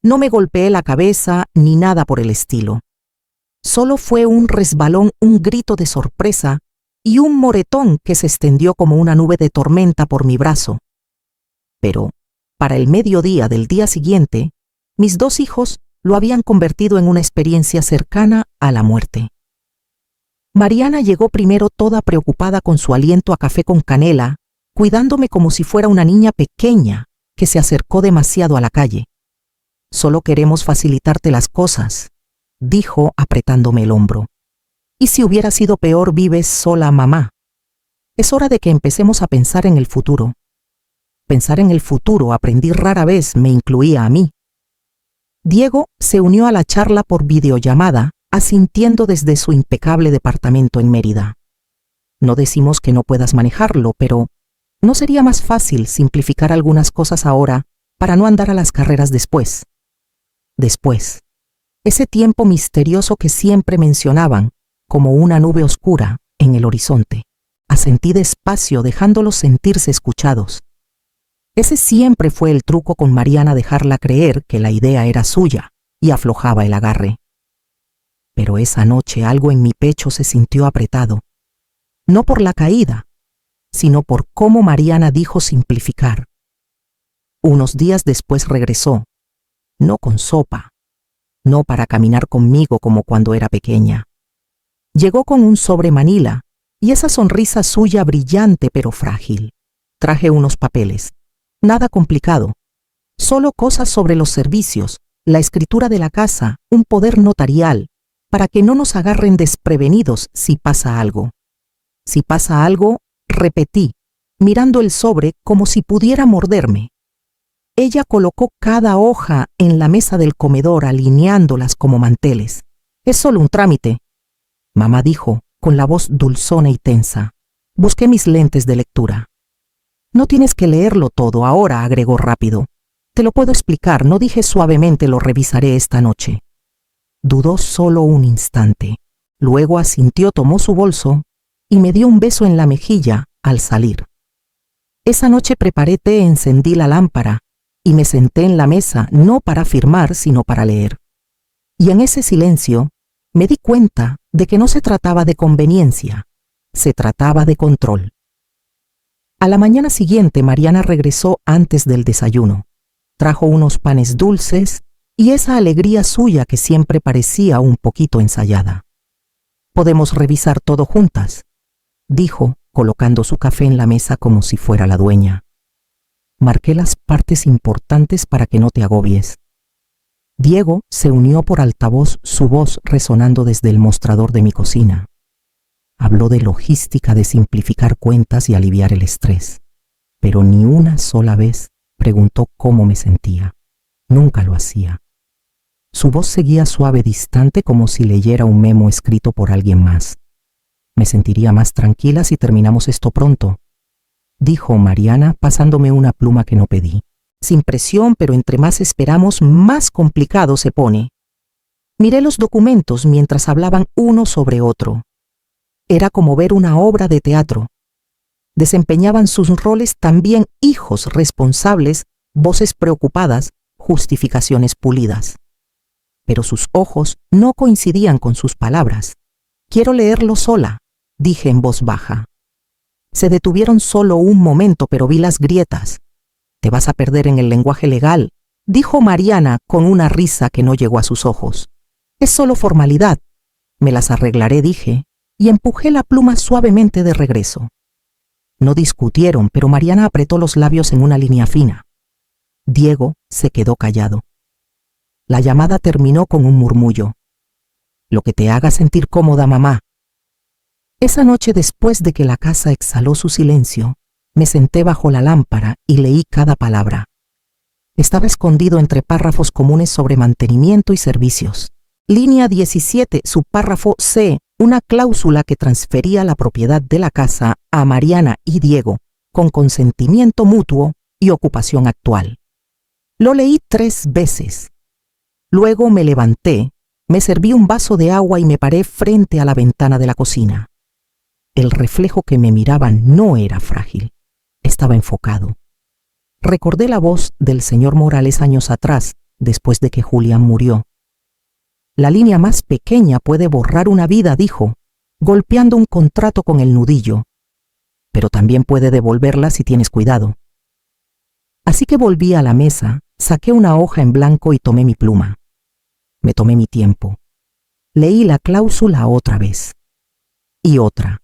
No me golpeé la cabeza ni nada por el estilo. Solo fue un resbalón, un grito de sorpresa y un moretón que se extendió como una nube de tormenta por mi brazo. Pero, para el mediodía del día siguiente, mis 2 hijos lo habían convertido en una experiencia cercana a la muerte. Mariana llegó primero toda preocupada con su aliento a café con canela, cuidándome como si fuera una niña pequeña que se acercó demasiado a la calle. «Solo queremos facilitarte las cosas», dijo apretándome el hombro. «Y si hubiera sido peor, vives sola, mamá. Es hora de que empecemos a pensar en el futuro». Pensar en el futuro, aprendí rara vez, me incluía a mí. Diego se unió a la charla por videollamada, asintiendo desde su impecable departamento en Mérida. No decimos que no puedas manejarlo, pero ¿no sería más fácil simplificar algunas cosas ahora para no andar a las carreras después? Después, ese tiempo misterioso que siempre mencionaban, como una nube oscura en el horizonte. Asentí despacio, dejándolos sentirse escuchados. Ese siempre fue el truco con Mariana, dejarla creer que la idea era suya y aflojaba el agarre. Pero esa noche algo en mi pecho se sintió apretado. No por la caída, sino por cómo Mariana dijo simplificar. Unos días después regresó, no con sopa, no para caminar conmigo como cuando era pequeña. Llegó con un sobre Manila y esa sonrisa suya brillante pero frágil. Traje unos papeles. Nada complicado, solo cosas sobre los servicios, la escritura de la casa, un poder notarial, para que no nos agarren desprevenidos si pasa algo. Si pasa algo, repetí, mirando el sobre como si pudiera morderme. Ella colocó cada hoja en la mesa del comedor, alineándolas como manteles. «Es solo un trámite», mamá dijo, con la voz dulzona y tensa. Busqué mis lentes de lectura. «No tienes que leerlo todo ahora», agregó rápido. «Te lo puedo explicar», no dije suavemente, «lo revisaré esta noche». Dudó solo un instante. Luego asintió, tomó su bolso y me dio un beso en la mejilla al salir. Esa noche preparé té, encendí la lámpara y me senté en la mesa, no para firmar, sino para leer. Y en ese silencio me di cuenta de que no se trataba de conveniencia, se trataba de control. A la mañana siguiente, Mariana regresó antes del desayuno. Trajo unos panes dulces y esa alegría suya que siempre parecía un poquito ensayada. «Podemos revisar todo juntas», dijo, colocando su café en la mesa como si fuera la dueña. «Marqué las partes importantes para que no te agobies». Diego se unió por altavoz, su voz resonando desde el mostrador de mi cocina. Habló de logística, de simplificar cuentas y aliviar el estrés. Pero ni una sola vez preguntó cómo me sentía. Nunca lo hacía. Su voz seguía suave, distante, como si leyera un memo escrito por alguien más. «Me sentiría más tranquila si terminamos esto pronto», dijo Mariana, pasándome una pluma que no pedí. «Sin presión, pero entre más esperamos, más complicado se pone». Miré los documentos mientras hablaban uno sobre otro. Era como ver una obra de teatro. Desempeñaban sus roles también hijos responsables, voces preocupadas, justificaciones pulidas. Pero sus ojos no coincidían con sus palabras. «Quiero leerlo sola», dije en voz baja. Se detuvieron solo un momento, pero vi las grietas. «Te vas a perder en el lenguaje legal», dijo Mariana con una risa que no llegó a sus ojos. «Es solo formalidad. Me las arreglaré», dije, y empujé la pluma suavemente de regreso. No discutieron, pero Mariana apretó los labios en una línea fina. Diego se quedó callado. La llamada terminó con un murmullo. «Lo que te haga sentir cómoda, mamá». Esa noche, después de que la casa exhaló su silencio, me senté bajo la lámpara y leí cada palabra. Estaba escondido entre párrafos comunes sobre mantenimiento y servicios. Línea 17, subpárrafo C, una cláusula que transfería la propiedad de la casa a Mariana y Diego, con consentimiento mutuo y ocupación actual. Lo leí 3 veces. Luego me levanté, me serví un vaso de agua y me paré frente a la ventana de la cocina. El reflejo que me miraba no era frágil, estaba enfocado. Recordé la voz del señor Morales años atrás, después de que Julián murió. La línea más pequeña puede borrar una vida, dijo, golpeando un contrato con el nudillo, pero también puede devolverla si tienes cuidado. Así que volví a la mesa, saqué una hoja en blanco y tomé mi pluma. Me tomé mi tiempo. Leí la cláusula otra vez. Y otra.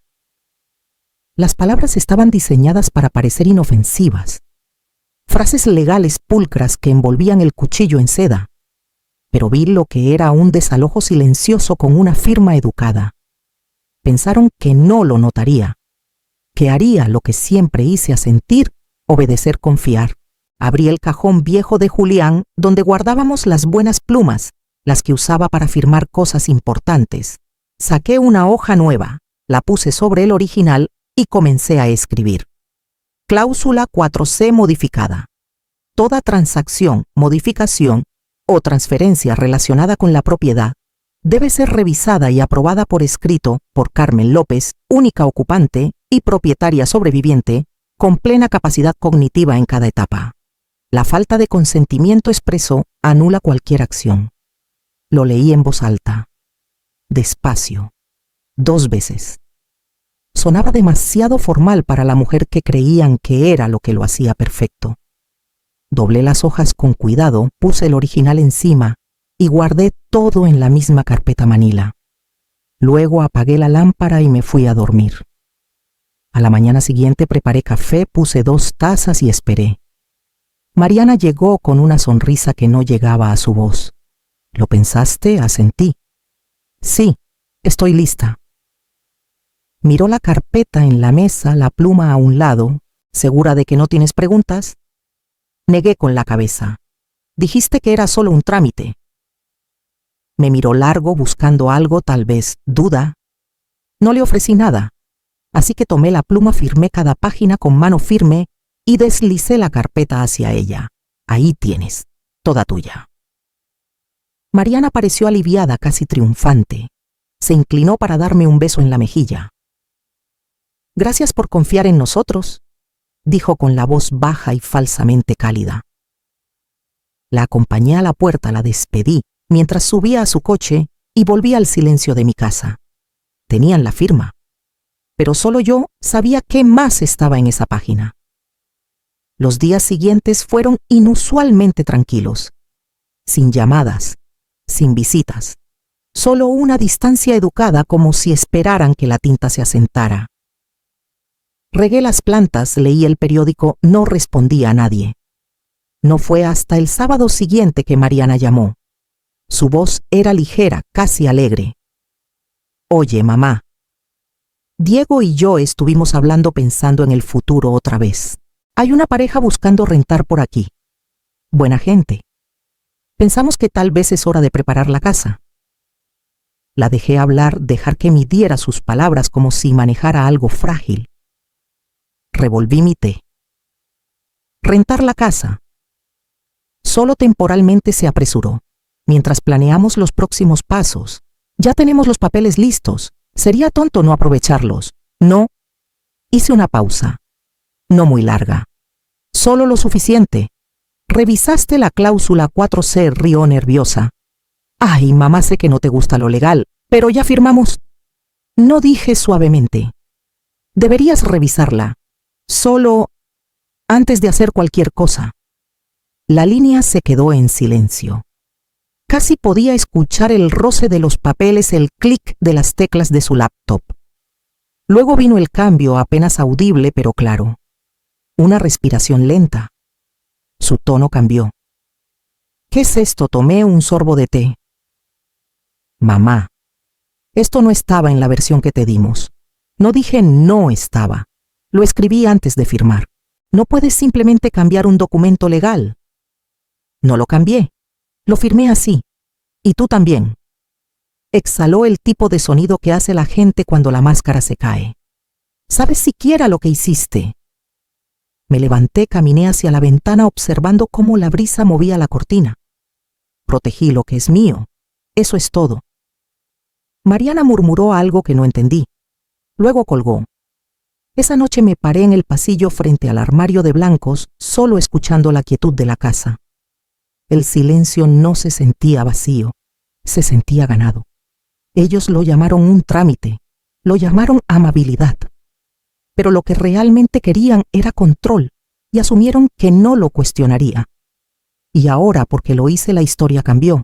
Las palabras estaban diseñadas para parecer inofensivas. Frases legales pulcras que envolvían el cuchillo en seda. Pero vi lo que era un desalojo silencioso con una firma educada. Pensaron que no lo notaría, que haría lo que siempre hice asentir, obedecer, confiar. Abrí el cajón viejo de Julián, donde guardábamos las buenas plumas, las que usaba para firmar cosas importantes. Saqué una hoja nueva, la puse sobre el original y comencé a escribir. Cláusula 4C modificada. Toda transacción, modificación o transferencia relacionada con la propiedad debe ser revisada y aprobada por escrito por Carmen López, única ocupante y propietaria sobreviviente, con plena capacidad cognitiva en cada etapa. La falta de consentimiento expreso anula cualquier acción. Lo leí en voz alta, despacio, 2 veces. Sonaba demasiado formal para la mujer que creían que era lo que lo hacía perfecto. Doblé las hojas con cuidado, puse el original encima y guardé todo en la misma carpeta manila. Luego apagué la lámpara y me fui a dormir. A la mañana siguiente preparé café, puse 2 tazas y esperé. Mariana llegó con una sonrisa que no llegaba a su voz. ¿Lo pensaste? Asentí. Sí, estoy lista. Miró la carpeta en la mesa, la pluma a un lado. ¿Segura de que no tienes preguntas? Negué con la cabeza. Dijiste que era solo un trámite. Me miró largo buscando algo, tal vez duda. No le ofrecí nada, así que tomé la pluma, firmé cada página con mano firme y deslicé la carpeta hacia ella. Ahí tienes, toda tuya. Mariana pareció aliviada, casi triunfante. Se inclinó para darme un beso en la mejilla. Gracias por confiar en nosotros, dijo con la voz baja y falsamente cálida. La acompañé a la puerta, la despedí, mientras subía a su coche y volví al silencio de mi casa. Tenían la firma, pero solo yo sabía qué más estaba en esa página. Los días siguientes fueron inusualmente tranquilos, sin llamadas, sin visitas, solo una distancia educada, como si esperaran que la tinta se asentara. Regué las plantas, leí el periódico, no respondí a nadie. No fue hasta el sábado siguiente que Mariana llamó. Su voz era ligera, casi alegre. Oye, mamá. Diego y yo estuvimos hablando, pensando en el futuro otra vez. Hay una pareja buscando rentar por aquí. Buena gente. Pensamos que tal vez es hora de preparar la casa. La dejé hablar, dejar que midiera sus palabras como si manejara algo frágil. Revolví mi té. Rentar la casa. Solo temporalmente, se apresuró. Mientras planeamos los próximos pasos. Ya tenemos los papeles listos. Sería tonto no aprovecharlos. No. Hice una pausa. No muy larga. Solo lo suficiente. ¿Revisaste la cláusula 4C? Rió nerviosa. Ay, mamá, sé que no te gusta lo legal, pero ya firmamos. No, dije suavemente. Deberías revisarla. Solo antes de hacer cualquier cosa. La línea se quedó en silencio. Casi podía escuchar el roce de los papeles, el clic de las teclas de su laptop. Luego vino el cambio, apenas audible pero claro. Una respiración lenta. Su tono cambió. ¿Qué es esto? Tomé un sorbo de té. Mamá, esto no estaba en la versión que te dimos. No dije no estaba. Lo escribí antes de firmar. No puedes simplemente cambiar un documento legal. No lo cambié. Lo firmé así. Y tú también. Exhaló el tipo de sonido que hace la gente cuando la máscara se cae. ¿Sabes siquiera lo que hiciste? Me levanté, caminé hacia la ventana observando cómo la brisa movía la cortina. Protegí lo que es mío. Eso es todo. Mariana murmuró algo que no entendí. Luego colgó. Esa noche me paré en el pasillo frente al armario de blancos, solo escuchando la quietud de la casa. El silencio no se sentía vacío, se sentía ganado. Ellos lo llamaron un trámite, lo llamaron amabilidad. Pero lo que realmente querían era control y asumieron que no lo cuestionaría. Y ahora, porque lo hice, la historia cambió.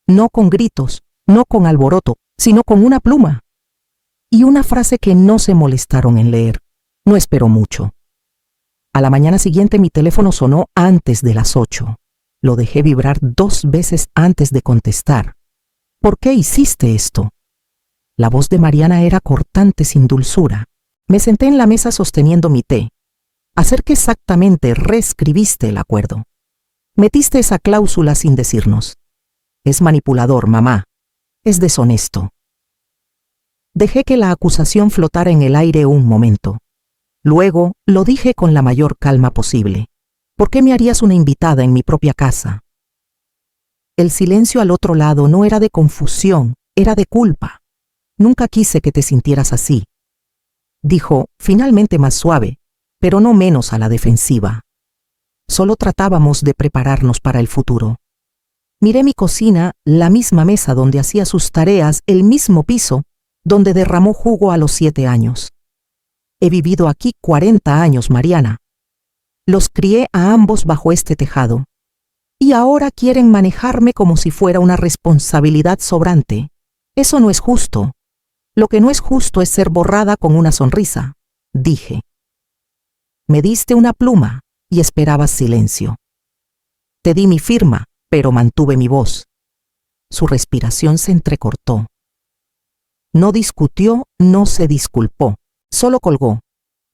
No con gritos, no con alboroto, sino con una pluma. Y una frase que no se molestaron en leer. No esperó mucho. A la mañana siguiente mi teléfono sonó antes de las 8. Lo dejé vibrar 2 veces antes de contestar. ¿Por qué hiciste esto? La voz de Mariana era cortante sin dulzura. Me senté en la mesa sosteniendo mi té. ¿Hacer qué exactamente? Reescribiste el acuerdo. Metiste esa cláusula sin decirnos. Es manipulador, mamá. Es deshonesto. Dejé que la acusación flotara en el aire un momento. Luego lo dije con la mayor calma posible. ¿Por qué me harías una invitada en mi propia casa? El silencio al otro lado no era de confusión, era de culpa. Nunca quise que te sintieras así. Dijo, finalmente más suave, pero no menos a la defensiva. Solo tratábamos de prepararnos para el futuro. Miré mi cocina, la misma mesa donde hacía sus tareas, el mismo piso donde derramó jugo a los 7 años. He vivido aquí 40 años, Mariana. Los crié a ambos bajo este tejado. Y ahora quieren manejarme como si fuera una responsabilidad sobrante. Eso no es justo. Lo que no es justo es ser borrada con una sonrisa, dije. Me diste una pluma y esperabas silencio. Te di mi firma, pero mantuve mi voz. Su respiración se entrecortó. No discutió, no se disculpó, solo colgó.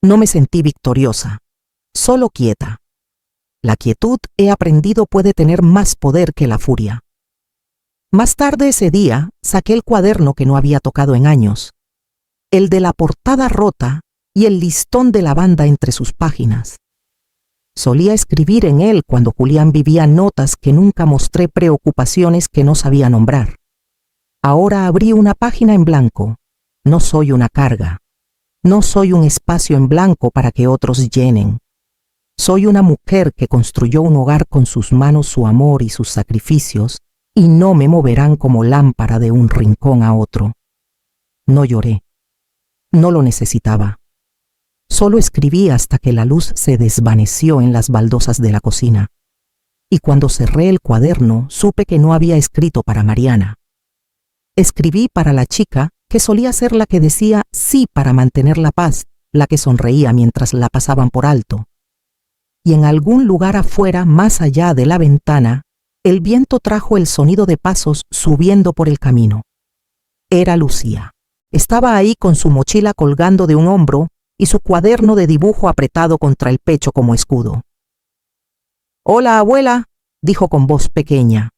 No me sentí victoriosa, solo quieta. La quietud, he aprendido, puede tener más poder que la furia. Más tarde ese día, saqué el cuaderno que no había tocado en años, el de la portada rota y el listón de la banda entre sus páginas. Solía escribir en él cuando Julián vivía notas que nunca mostré, preocupaciones que no sabía nombrar. Ahora abrí una página en blanco. No soy una carga. No soy un espacio en blanco para que otros llenen. Soy una mujer que construyó un hogar con sus manos, su amor y sus sacrificios, y no me moverán como lámpara de un rincón a otro. No lloré. No lo necesitaba. Solo escribí hasta que la luz se desvaneció en las baldosas de la cocina. Y cuando cerré el cuaderno, supe que no había escrito para Mariana. Escribí para la chica que solía ser la que decía sí para mantener la paz, la que sonreía mientras la pasaban por alto. Y en algún lugar afuera, más allá de la ventana, el viento trajo el sonido de pasos subiendo por el camino. Era Lucía. Estaba ahí con su mochila colgando de un hombro y su cuaderno de dibujo apretado contra el pecho como escudo. «Hola, abuela», dijo con voz pequeña.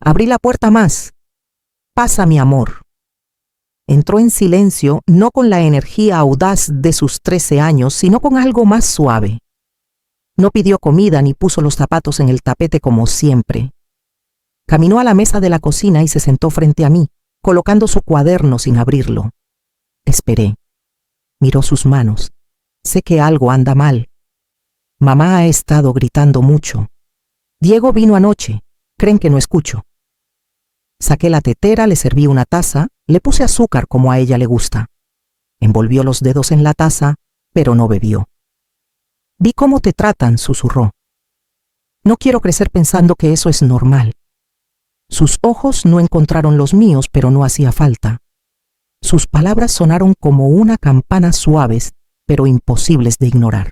Abrí la puerta más. «Pasa, mi amor». Entró en silencio, no con la energía audaz de sus 13 años, sino con algo más suave. No pidió comida ni puso los zapatos en el tapete como siempre. Caminó a la mesa de la cocina y se sentó frente a mí, colocando su cuaderno sin abrirlo. Esperé. Miró sus manos. Sé que algo anda mal. Mamá ha estado gritando mucho. Diego vino anoche. Creen que no escucho. Saqué la tetera, le serví una taza, le puse azúcar como a ella le gusta. Envolvió los dedos en la taza, pero no bebió. «Vi cómo te tratan», susurró. «No quiero crecer pensando que eso es normal». Sus ojos no encontraron los míos, pero no hacía falta. Sus palabras sonaron como una campana, suaves, pero imposibles de ignorar.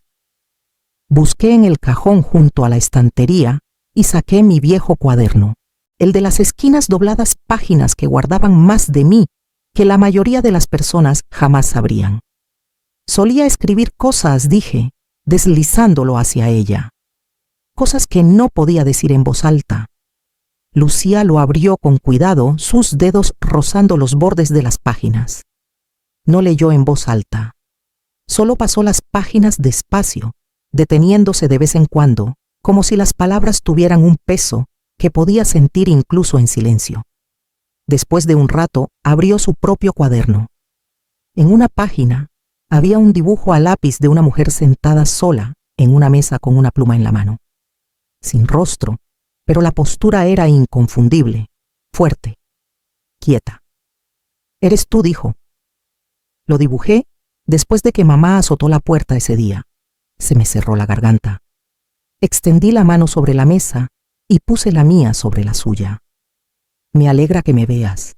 Busqué en el cajón junto a la estantería y saqué mi viejo cuaderno, el de las esquinas dobladas, páginas que guardaban más de mí que la mayoría de las personas jamás sabrían. Solía escribir cosas, dije, deslizándolo hacia ella. Cosas que no podía decir en voz alta. Lucía lo abrió con cuidado, sus dedos rozando los bordes de las páginas. No leyó en voz alta. Solo pasó las páginas despacio, deteniéndose de vez en cuando, como si las palabras tuvieran un peso que podía sentir incluso en silencio. Después de un rato, abrió su propio cuaderno. En una página había un dibujo a lápiz de una mujer sentada sola en una mesa con una pluma en la mano. Sin rostro, pero la postura era inconfundible, fuerte, quieta. «Eres tú», dijo. Lo dibujé después de que mamá azotó la puerta ese día. Se me cerró la garganta. Extendí la mano sobre la mesa y puse la mía sobre la suya. «Me alegra que me veas.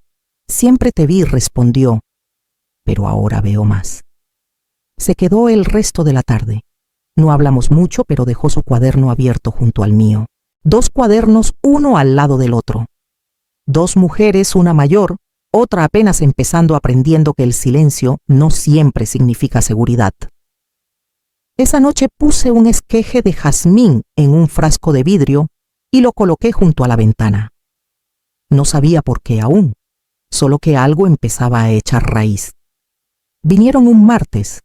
Siempre te vi», respondió, «pero ahora veo más». Se quedó el resto de la tarde. No hablamos mucho, pero dejó su cuaderno abierto junto al mío. 2 cuadernos, uno al lado del otro. 2 mujeres, una mayor, otra apenas empezando, aprendiendo que el silencio no siempre significa seguridad. Esa noche puse un esqueje de jazmín en un frasco de vidrio y lo coloqué junto a la ventana. No sabía por qué aún, solo que algo empezaba a echar raíz. Vinieron un martes.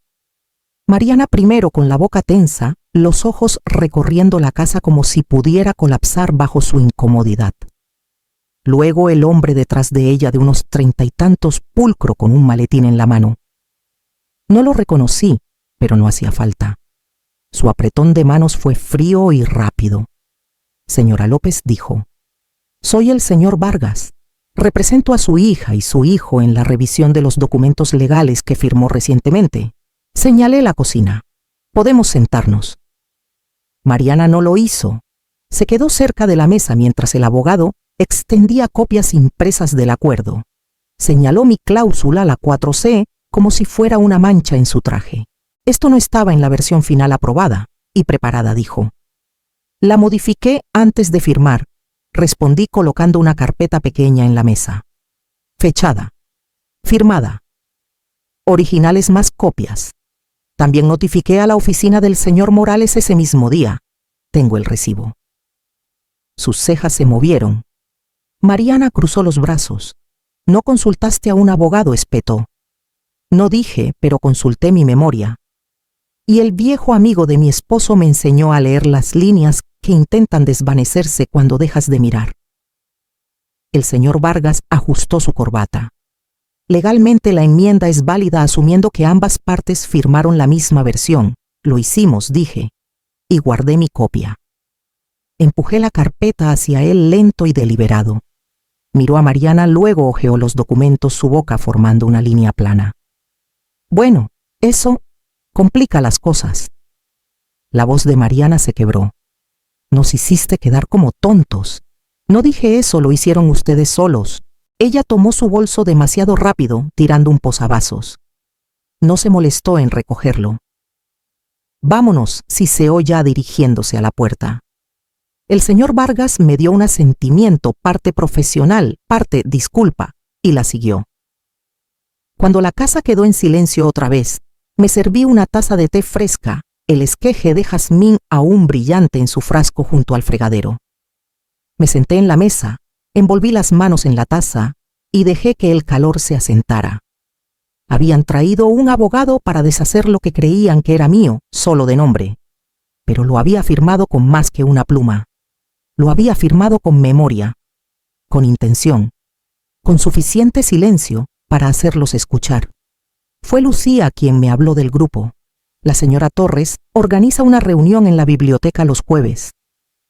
Mariana primero con la boca tensa, los ojos recorriendo la casa como si pudiera colapsar bajo su incomodidad. Luego el hombre detrás de ella de unos 30 y tantos, pulcro con un maletín en la mano. No lo reconocí, pero no hacía falta. Su apretón de manos fue frío y rápido. «Señora López», dijo, «soy el señor Vargas. Represento a su hija y su hijo en la revisión de los documentos legales que firmó recientemente». Señalé la cocina. «Podemos sentarnos». Mariana no lo hizo. Se quedó cerca de la mesa mientras el abogado extendía copias impresas del acuerdo. Señaló mi cláusula, la 4C, como si fuera una mancha en su traje. Esto no estaba en la versión final aprobada y preparada, dijo. «La modifiqué antes de firmar», respondí colocando una carpeta pequeña en la mesa. «Fechada. Firmada. Originales más copias. También notifiqué a la oficina del señor Morales ese mismo día. Tengo el recibo». Sus cejas se movieron. Mariana cruzó los brazos. «¿No consultaste a un abogado?», espetó. «No dije, pero consulté mi memoria. Y el viejo amigo de mi esposo me enseñó a leer las líneas que intentan desvanecerse cuando dejas de mirar». El señor Vargas ajustó su corbata. «Legalmente la enmienda es válida asumiendo que ambas partes firmaron la misma versión. Lo hicimos», dije, y guardé mi copia. Empujé la carpeta hacia él lento y deliberado. Miró a Mariana, luego hojeó los documentos, su boca formando una línea plana. «Bueno, eso complica las cosas». La voz de Mariana se quebró. «Nos hiciste quedar como tontos». «No dije eso, lo hicieron ustedes solos». Ella tomó su bolso demasiado rápido, tirando un posavasos. No se molestó en recogerlo. «Vámonos», siseó ya dirigiéndose a la puerta. El señor Vargas me dio un asentimiento, parte profesional, parte disculpa, y la siguió. Cuando la casa quedó en silencio otra vez, me serví una taza de té fresca, el esqueje de jazmín aún brillante en su frasco junto al fregadero. Me senté en la mesa, envolví las manos en la taza y dejé que el calor se asentara. Habían traído un abogado para deshacer lo que creían que era mío, solo de nombre, pero lo había firmado con más que una pluma. Lo había firmado con memoria, con intención, con suficiente silencio para hacerlos escuchar. Fue Lucía quien me habló del grupo. La señora Torres organiza una reunión en la biblioteca los jueves.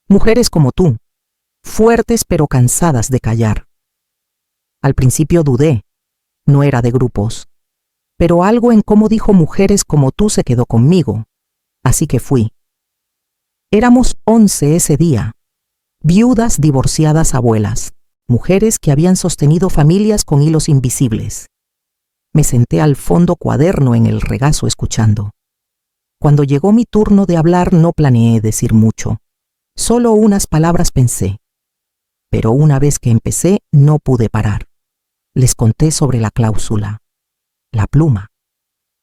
Mujeres como tú, fuertes pero cansadas de callar. Al principio dudé, no era de grupos, pero algo en cómo dijo mujeres como tú se quedó conmigo, así que fui. Éramos 11 ese día, viudas, divorciadas, abuelas, mujeres que habían sostenido familias con hilos invisibles. Me senté al fondo, cuaderno en el regazo, escuchando. Cuando llegó mi turno de hablar no planeé decir mucho, solo unas palabras pensé. Pero una vez que empecé no pude parar. Les conté sobre la cláusula, la pluma,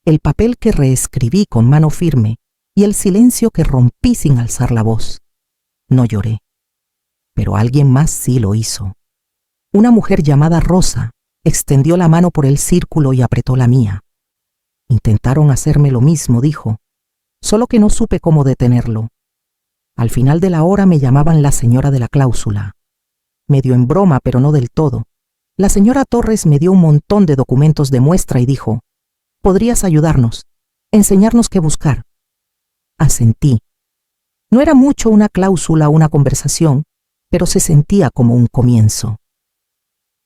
el papel que reescribí con mano firme y el silencio que rompí sin alzar la voz. No lloré, pero alguien más sí lo hizo. Una mujer llamada Rosa extendió la mano por el círculo y apretó la mía. Intentaron hacerme lo mismo, dijo, solo que no supe cómo detenerlo. Al final de la hora me llamaban la señora de la cláusula. Medio en broma, pero no del todo. La señora Torres me dio un montón de documentos de muestra y dijo, «Podrías ayudarnos, enseñarnos qué buscar». Asentí. No era mucho una cláusula, una conversación, pero se sentía como un comienzo.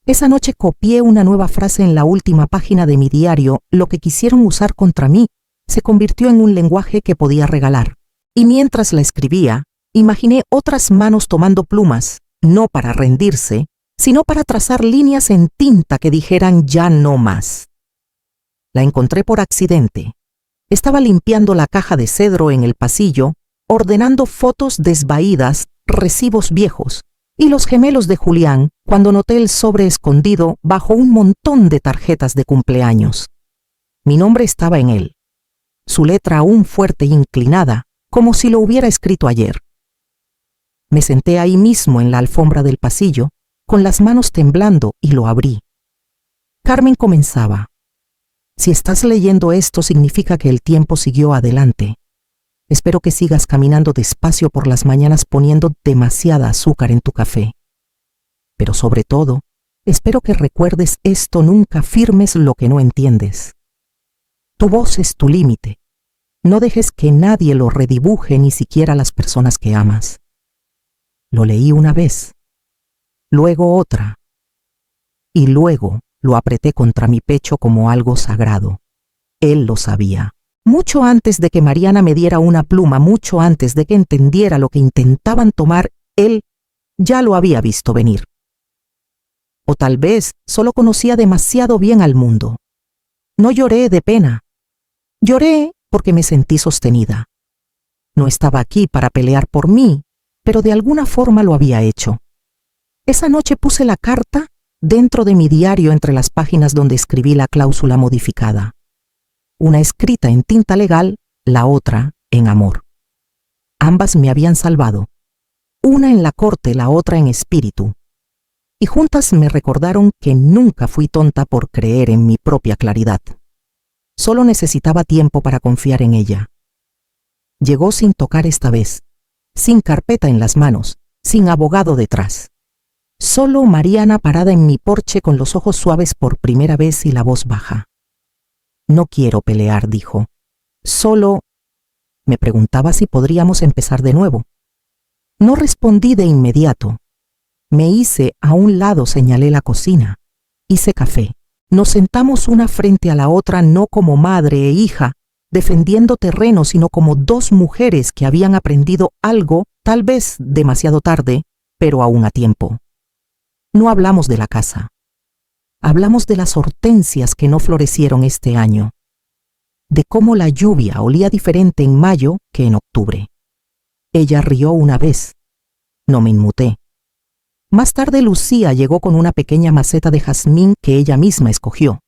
Esa noche copié una nueva frase en la última página de mi diario. Lo que quisieron usar contra mí se convirtió en un lenguaje que podía regalar. Y mientras la escribía, imaginé otras manos tomando plumas, no para rendirse, sino para trazar líneas en tinta que dijeran ya no más. La encontré por accidente. Estaba limpiando la caja de cedro en el pasillo, ordenando fotos desvaídas, recibos viejos, y los gemelos de Julián, cuando noté el sobre escondido bajo un montón de tarjetas de cumpleaños. Mi nombre estaba en él, su letra aún fuerte e inclinada, como si lo hubiera escrito ayer. Me senté ahí mismo en la alfombra del pasillo, con las manos temblando, y lo abrí. Carmen comenzaba: si estás leyendo esto significa que el tiempo siguió adelante. Espero que sigas caminando despacio por las mañanas poniendo demasiada azúcar en tu café. Pero sobre todo, espero que recuerdes esto: nunca firmes lo que no entiendes. Tu voz es tu límite. No dejes que nadie lo redibuje, ni siquiera las personas que amas. Lo leí una vez, luego otra, y luego lo apreté contra mi pecho como algo sagrado. Él lo sabía. Mucho antes de que Mariana me diera una pluma, mucho antes de que entendiera lo que intentaban tomar, él ya lo había visto venir. O tal vez solo conocía demasiado bien al mundo. No lloré de pena. Lloré porque me sentí sostenida. No estaba aquí para pelear por mí, pero de alguna forma lo había hecho. Esa noche puse la carta dentro de mi diario entre las páginas donde escribí la cláusula modificada. Una escrita en tinta legal, la otra en amor. Ambas me habían salvado. Una en la corte, la otra en espíritu. Y juntas me recordaron que nunca fui tonta por creer en mi propia claridad. Solo necesitaba tiempo para confiar en ella. Llegó sin tocar esta vez, sin carpeta en las manos, sin abogado detrás. Solo Mariana parada en mi porche con los ojos suaves por primera vez y la voz baja. No quiero pelear, dijo. Solo... Me preguntaba si podríamos empezar de nuevo. No respondí de inmediato. Me hice a un lado, señalé la cocina. Hice café. Nos sentamos una frente a la otra, no como madre e hija, defendiendo terreno, sino como dos mujeres que habían aprendido algo, tal vez demasiado tarde, pero aún a tiempo. No hablamos de la casa. Hablamos de las hortensias que no florecieron este año, de cómo la lluvia olía diferente en mayo que en octubre. Ella rió una vez. No me inmuté. Más tarde Lucía llegó con una pequeña maceta de jazmín que ella misma escogió.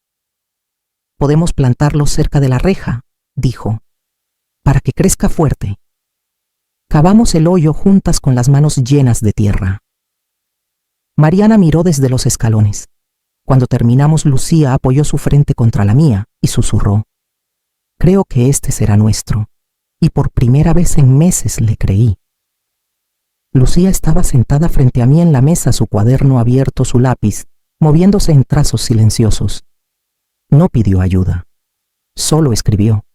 Podemos plantarlo cerca de la reja, dijo, para que crezca fuerte. Cavamos el hoyo juntas con las manos llenas de tierra. Mariana miró desde los escalones. Cuando terminamos, Lucía apoyó su frente contra la mía y susurró: creo que este será nuestro. Y por primera vez en meses le creí. Lucía estaba sentada frente a mí en la mesa, su cuaderno abierto, su lápiz, moviéndose en trazos silenciosos. No pidió ayuda. Solo escribió.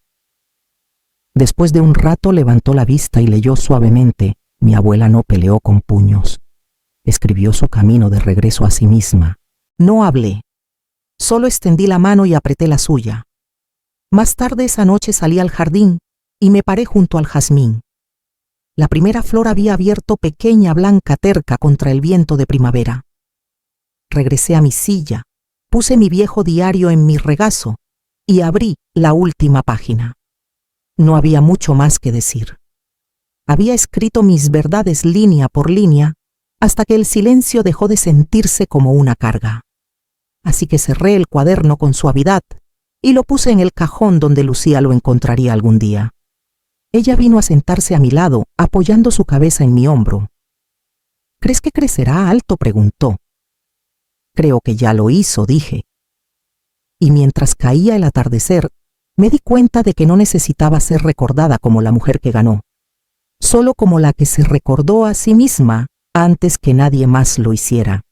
Después de un rato levantó la vista y leyó suavemente: mi abuela no peleó con puños. Escribió su camino de regreso a sí misma. No hablé. Solo extendí la mano y apreté la suya. Más tarde esa noche salí al jardín y me paré junto al jazmín. La primera flor había abierto pequeña, blanca, terca contra el viento de primavera. Regresé a mi silla, puse mi viejo diario en mi regazo y abrí la última página. No había mucho más que decir. Había escrito mis verdades línea por línea hasta que el silencio dejó de sentirse como una carga. Así que cerré el cuaderno con suavidad y lo puse en el cajón donde Lucía lo encontraría algún día. Ella vino a sentarse a mi lado, apoyando su cabeza en mi hombro. ¿Crees que crecerá alto?, preguntó. Creo que ya lo hizo, dije. Y mientras caía el atardecer, me di cuenta de que no necesitaba ser recordada como la mujer que ganó, solo como la que se recordó a sí misma antes que nadie más lo hiciera.